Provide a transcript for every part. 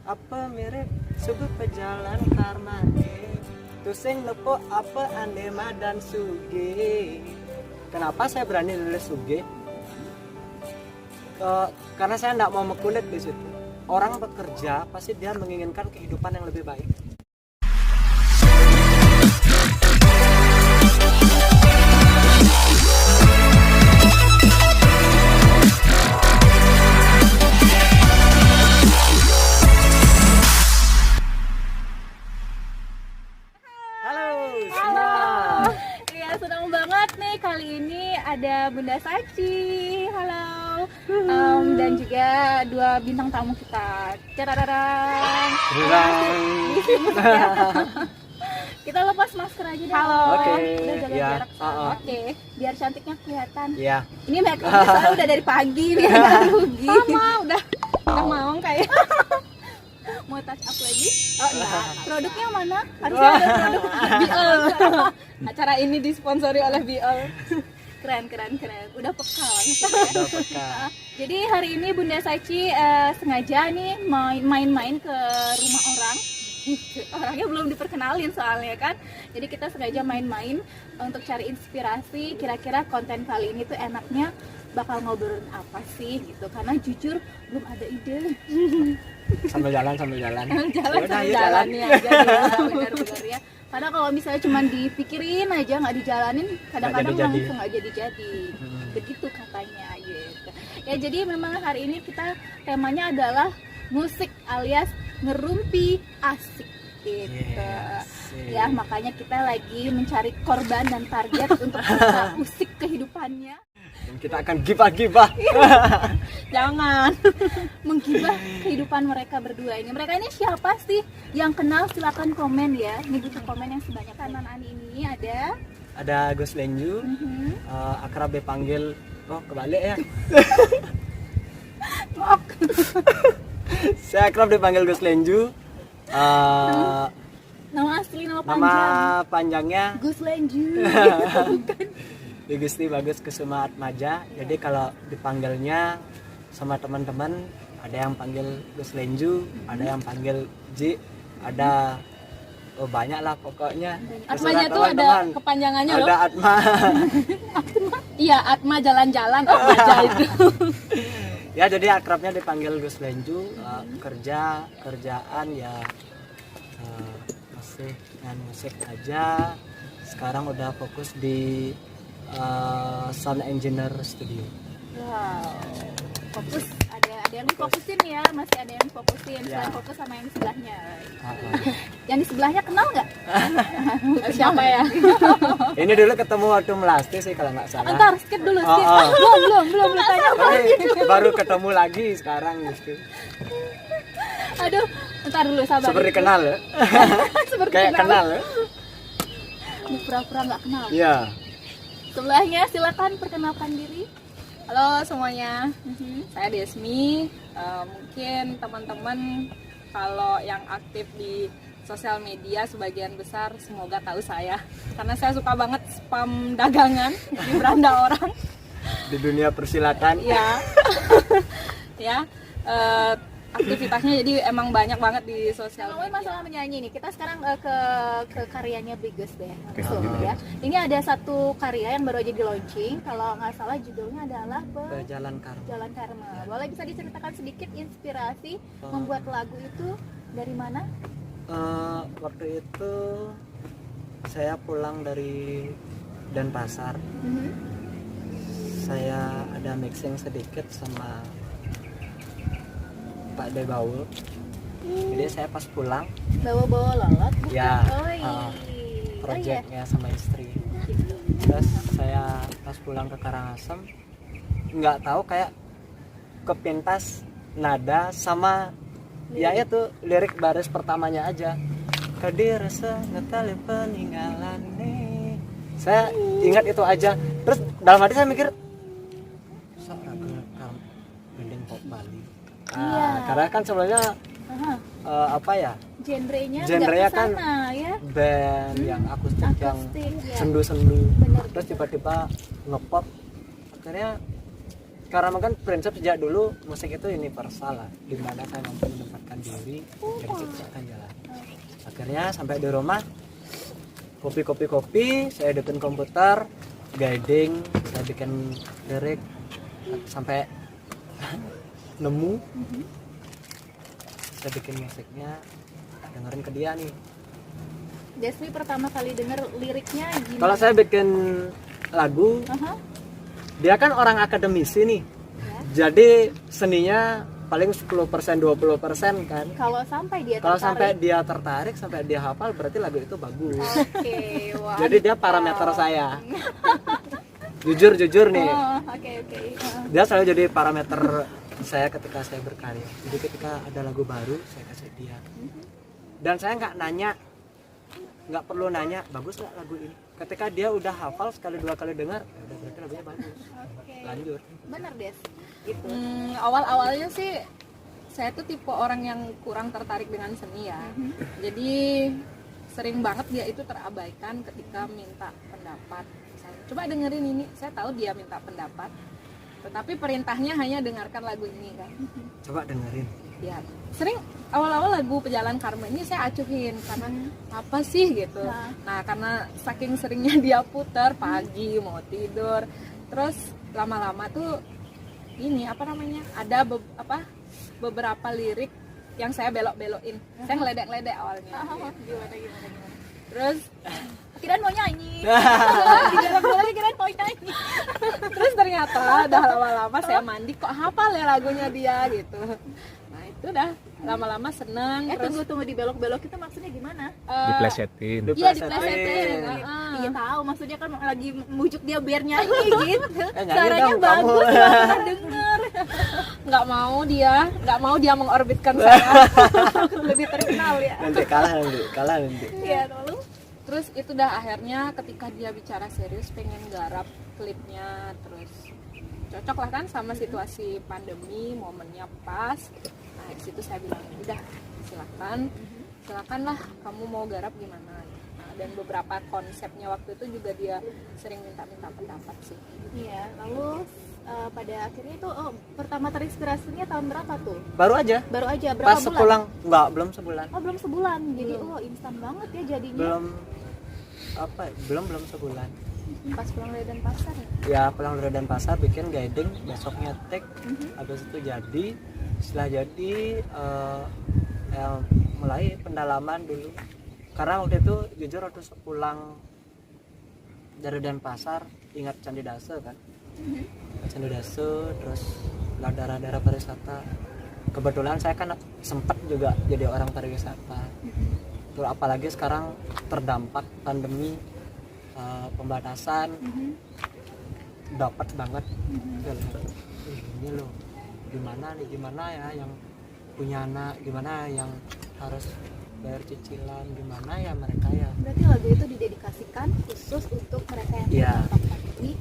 apa mirip suku pejalan karmane tusing lepo apa andema dan suge. Kenapa saya berani nulis suge? Karena saya tidak mau mekulit di situ. Orang bekerja pasti dia menginginkan kehidupan yang lebih baik. Senang banget nih kali ini ada Bunda Sachi, halo, dan juga dua bintang tamu kita. Cararan. Kita lepas masker aja deh. Halo. Oke. Udah jaga Ya. jarak. Oke. Biar cantiknya kelihatan. Iya. Ini make up udah dari pagi biar nggak rugi. Sama udah mau kayak Mau touch up lagi? Oh enggak. Produknya yang mana? Harusnya ada produk Biol. Acara ini disponsori oleh Biol. keren. Udah peka langsung ya. Udah peka. Jadi hari ini Bunda Sachi sengaja nih main-main ke rumah orang. Orangnya belum diperkenalin soalnya kan. Jadi kita sengaja main-main untuk cari inspirasi. Kira-kira konten kali ini tuh enaknya bakal ngobrolin apa sih gitu. Karena jujur belum ada ide. Sambil jalan. Jalan Yaudah, sambil yuk jalani aja ya, benar-benar ya. Karena kalau misalnya cuma dipikirin aja nggak dijalanin, kadang-kadang jadi-jadi. langsung nggak jadi. Begitu katanya gitu. Ya jadi memang hari ini kita temanya adalah musik alias ngerumpi asik gitu. Ya makanya kita lagi mencari korban dan target untuk kita usik kehidupannya. Dan kita akan gibah. Jangan. Menggibah kehidupan mereka berdua ini. Mereka ini siapa sih? Yang kenal silakan komen ya. Ini butuh komen yang sebanyak. Kanan Ani ini ada Gus Lenju, akrab dipanggil kebalik ya. Maaf. Saya akrab dipanggil Gus Lenju. Nama asli, nama Nama panjang. panjangnya Gus Lenju. Gusti Bagus Kusuma Atmaja. Jadi kalau dipanggilnya sama teman-teman ada yang panggil Gus Lenju, ada yang panggil Ji, ada banyak lah pokoknya. Atmanya tuh ada kepanjangannya loh. Ada Atma. Iya, Atma jalan-jalan aja itu. Ya jadi akrabnya dipanggil Gus Lenju. Kerjaan ya masih dengan musik aja. Sekarang udah fokus di sound engineer studio. Wow. Fokus ada yang difokusin ya, masih ada yang difokusin. Ya. Selain fokus sama yang di sebelahnya. Yang di sebelahnya kenal nggak? Siapa ya? Ini dulu ketemu waktu Melasti sih kalau nggak salah. Ntar skip dulu, skip. Belum ditanya. Tapi baru ketemu lagi sekarang gitu. Aduh, ntar dulu sabar. Seperti kenal ya? Seperti Kayak kenal ya? Pura-pura nggak kenal. Iya. Sebelahnya silakan perkenalkan diri. Halo semuanya, saya Desmi. Mungkin teman-teman kalau yang aktif di sosial media sebagian besar semoga tahu saya, karena saya suka banget spam dagangan di beranda orang. Di dunia persilatan. Ya, ya. Aktivitasnya jadi emang banyak banget di sosial Ngomongin media. masalah menyanyi nih, kita sekarang ke karyanya Bigus deh langsung ya. Ini ada satu karya yang baru aja di launching, kalau nggak salah judulnya adalah Jalan Karma. Jalan Karma. Boleh bisa diceritakan sedikit inspirasi membuat lagu itu dari mana? Waktu itu saya pulang dari Denpasar. Saya ada mixing sedikit sama Pak Debaul. Jadi saya pas pulang Bawa-bawa lolot bukan? ya Oh, projectnya sama istri. gitu. Terus saya pas pulang ke Karangasem nggak tahu kayak kepintas nada sama ya itu lirik baris pertamanya aja. Kadi rasa ngetali peninggalan nih. Saya ingat itu aja. Terus dalam hati saya mikir mending pop Bali. Karena kan sebenarnya apa ya? Genrenya kan ya. Band yang akustik yang ya. sendu-sendu. Bener. Terus tiba-tiba ngepop. Akhirnya karena mungkin prinsip sejak dulu musik itu universal lah, dimana saya mampu menempatkan diri dan itu akan jalan. Akhirnya sampai di rumah kopi, saya hidupin komputer, guiding, saya bikin lirik sampai nemu, saya bikin musiknya, dengerin ke dia nih. Desmi pertama kali denger liriknya gimana? Kalau saya bikin lagu, dia kan orang akademisi nih, jadi seninya paling 10% 20% kan. Kalau sampai dia Kalau tertarik. sampai dia tertarik, sampai dia hafal, berarti lagu itu bagus. Oke, wah. Jadi dia parameter saya. Jujur nih. Oh, oke. Dia selalu jadi parameter saya ketika saya berkarya. Jadi ketika ada lagu baru, saya kasih dia. Dan saya nggak perlu nanya, bagus nggak lagu ini. Ketika dia udah hafal sekali dua kali dengar, ya udah berarti lagunya bagus. Oke. Lanjut. Bener Des. Gitu. Awal-awalnya sih saya tuh tipe orang yang kurang tertarik dengan seni ya. Jadi sering banget dia itu terabaikan ketika minta pendapat. Misalnya, coba dengerin ini, saya tahu dia minta pendapat. Tetapi perintahnya hanya dengarkan lagu ini kan. Coba dengerin. Ya, sering awal-awal lagu Pejalan Karma ini saya acuhin karena apa sih gitu. Nah, karena saking seringnya dia putar pagi mau tidur, terus lama-lama tuh ini apa namanya? Ada beberapa lirik yang saya belok-belokin. Saya ngeledek-ledek awalnya. Gimana. Terus Kirain mau nyanyi. Kirain mau nyanyi. terus ternyata udah lama-lama saya mandi kok hafal ya lagunya dia gitu. Nah, itu dah lama-lama seneng. Tunggu dibelok-belok itu maksudnya gimana? Diplesetin. Iya, diplesetin. Iya tahu, maksudnya kan lagi mujuk dia biar nyanyi gitu. Nyanyi Suaranya dong, bagus, kamu. kita denger. nggak mau dia mengorbitkan saya. Lebih terkenal ya. Nanti kalah nanti. Iya, lalu Terus itu dah akhirnya ketika dia bicara serius pengen garap klipnya, terus cocok lah kan sama situasi pandemi, momennya pas. Nah di situ saya bilang udah silakanlah kamu mau garap gimana. Nah, dan beberapa konsepnya waktu itu juga dia sering minta pendapat sih. iya, lalu pada akhirnya itu pertama terinspirasinya tahun berapa tuh? Baru aja. Baru aja berapa Pas bulan? pulang, belum sebulan. Oh, belum sebulan. Jadi instan banget ya jadinya. Belum sebulan. Pas pulang dari Denpasar ya? Ya pulang dari Denpasar bikin guiding, besoknya take, habis itu jadi. Setelah jadi mulai pendalaman dulu. Karena waktu itu jujur waktu pulang dari Denpasar ingat Candi Dase kan. Candi Dase, terus daerah-daerah pariwisata. Kebetulan saya kan sempat juga jadi orang pariwisata. Terus apalagi sekarang terdampak pandemi, pembatasan, dapat banget. Ini loh, gimana ya yang punya anak, gimana yang harus bayar cicilan, gimana ya mereka ya. Berarti lagu itu didedikasikan khusus untuk mereka yang terdampak pandemi,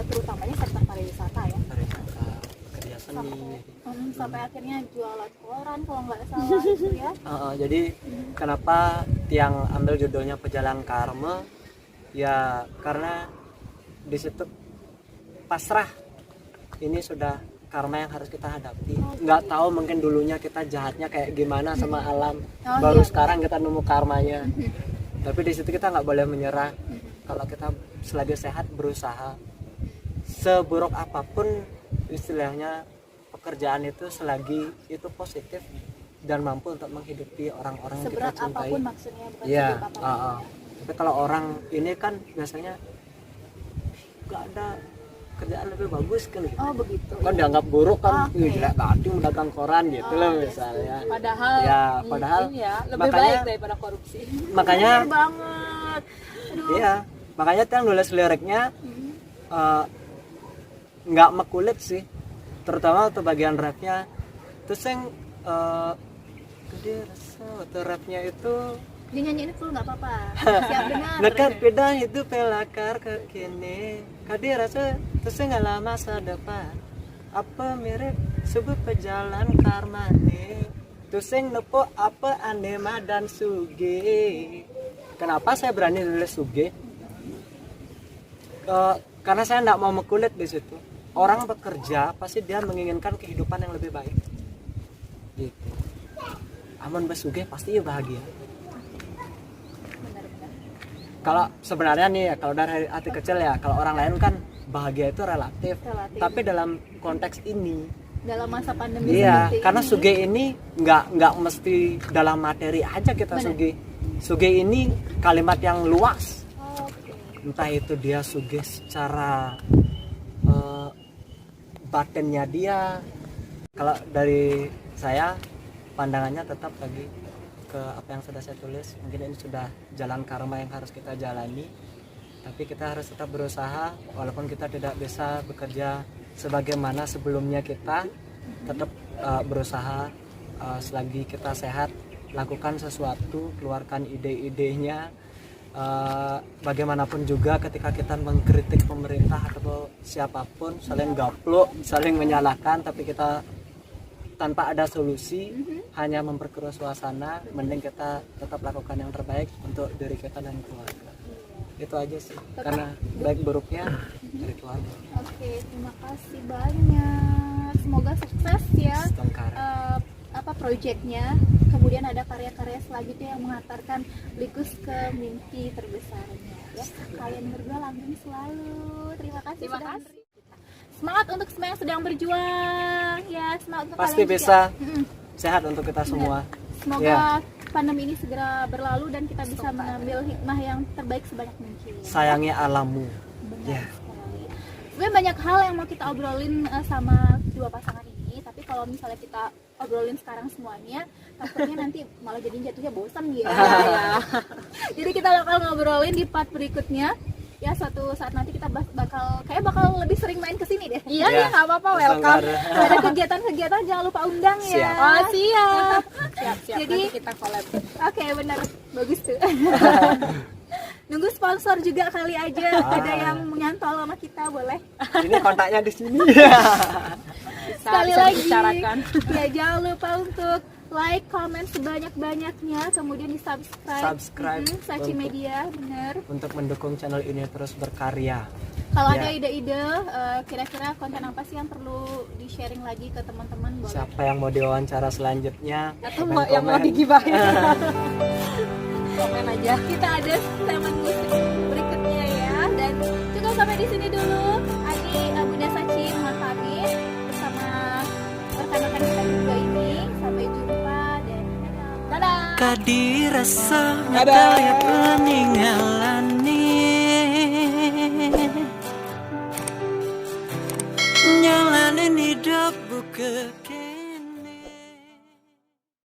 terutamanya sektor pariwisata ya. Pariwisata, kerja seni. Sampai akhirnya jualan koran kalau nggak salah itu ya. Jadi kenapa Tiang ambil judulnya Pejalan Karma? Ya karena di situ pasrah, ini sudah karma yang harus kita hadapi. Nggak tahu mungkin dulunya kita jahatnya kayak gimana sama alam, baru sekarang kita nemu karmanya. Tapi di situ kita nggak boleh menyerah. Kalau kita selagi sehat berusaha, seburuk apapun istilahnya pekerjaan itu, selagi itu positif dan mampu untuk menghidupi orang-orang yang kita Seberat cintai. apapun maksudnya, bukan Iya. seberat apapun. Tapi kalau orang ini kan biasanya nggak ada kerjaan lebih bagus kan gitu. Oh begitu. Kan dianggap buruk kan, Oke. jelek banget mendagang koran gitu loh misalnya. Padahal Ya, ya, lebih makanya- baik daripada korupsi. Makanya Bener banget. Aduh. iya, makanya Tiang nulis liriknya nggak mekulit sih, terutama untuk bagian rapnya. Terus yang gede rasa waktu rapnya itu Dinyanyiin full nggak apa-apa. Siap dengar. dekat beda itu pelakar ke kini kadi rasa terus nggak lama masa depan apa mirip sebut pejalan karma nih terus yang nepo apa anema dan suge. Kenapa saya berani nulis suge? Karena saya nggak mau mekulit di situ. orang bekerja pasti dia menginginkan kehidupan yang lebih baik gitu. Amun besuge pasti ya bahagia. Benar-benar. Kalau sebenarnya nih ya, kalau dari hati kecil ya, kalau orang lain kan bahagia itu relatif. Tapi dalam konteks ini, Dalam masa pandemi iya, seperti karena ini, suge ini nggak mesti dalam materi aja kita Benar. suge. Suge ini kalimat yang luas. Oke. Entah itu dia suge secara batinnya dia. Kalau dari saya pandangannya tetap lagi ke apa yang sudah saya tulis. Mungkin ini sudah jalan karma yang harus kita jalani, tapi kita harus tetap berusaha walaupun kita tidak bisa bekerja sebagaimana sebelumnya. Kita tetap berusaha, selagi kita sehat, lakukan sesuatu, keluarkan ide-idenya. Bagaimanapun juga ketika kita mengkritik pemerintah atau siapapun, saling gaplok, saling menyalahkan, tapi kita tanpa ada solusi, hanya memperkeruh suasana, mending kita tetap lakukan yang terbaik untuk diri kita dan keluarga. Itu aja sih, karena baik buruknya dari keluarga. Oke, terima kasih banyak. Semoga sukses ya Setengkara. proyeknya. Kemudian ada karya-karya selanjutnya yang mengantarkan Blikus ke mimpi terbesarnya. Ya, kalian berdua langgeng selalu. Terima kasih. Terima sudah kasih. menerima kita. Semangat untuk semua yang sedang berjuang. Ya, semangat untuk Pasti kalian juga. bisa Mm-mm. sehat untuk kita semua. Semoga Ya. pandemi ini segera berlalu dan kita bisa mengambil hikmah yang terbaik sebanyak mungkin. Sayangi alammu. Benar Ya. sekali. Sebenarnya banyak hal yang mau kita obrolin sama dua pasangan ini, tapi kalau misalnya kita obrolin sekarang semuanya, takutnya nanti malah jadi jatuhnya bosan gitu. Ya. Jadi kita bakal ngobrolin di part berikutnya. Ya, suatu saat nanti kita bakal lebih sering main ke sini deh. Iya, Ya, nggak apa-apa, welcome. Setengkara. Ada kegiatan-kegiatan jangan lupa undang ya. Siap. Oh, siap. Siap, Jadi- nanti kita collab. Oke, benar. Bagus tuh. Nunggu sponsor juga kali aja. Ada yang menyantol sama kita, boleh. Ini kontaknya di sini. Sekali bisa lagi. dibicarakan. Ya, jangan lupa untuk like, comment sebanyak-banyaknya, kemudian di subscribe. Sachi untuk- Media, bener. Untuk mendukung channel ini terus berkarya. Kalau Ya. ada ide-ide, kira-kira konten apa sih yang perlu di-sharing lagi ke teman-teman, boleh. Siapa yang mau diwawancara selanjutnya? Atau komen-komen. yang mau digibahin. Komen aja. Kita ada segmen musik berikutnya ya, dan cukup sampai di sini dulu. Adi, Bunda Sachi mengakhiri bersama rekan-rekan kita berdua ini. Sampai jumpa dan dadah. Kadi rasa Dadah. kaya peninggalan nyalanin hidup buka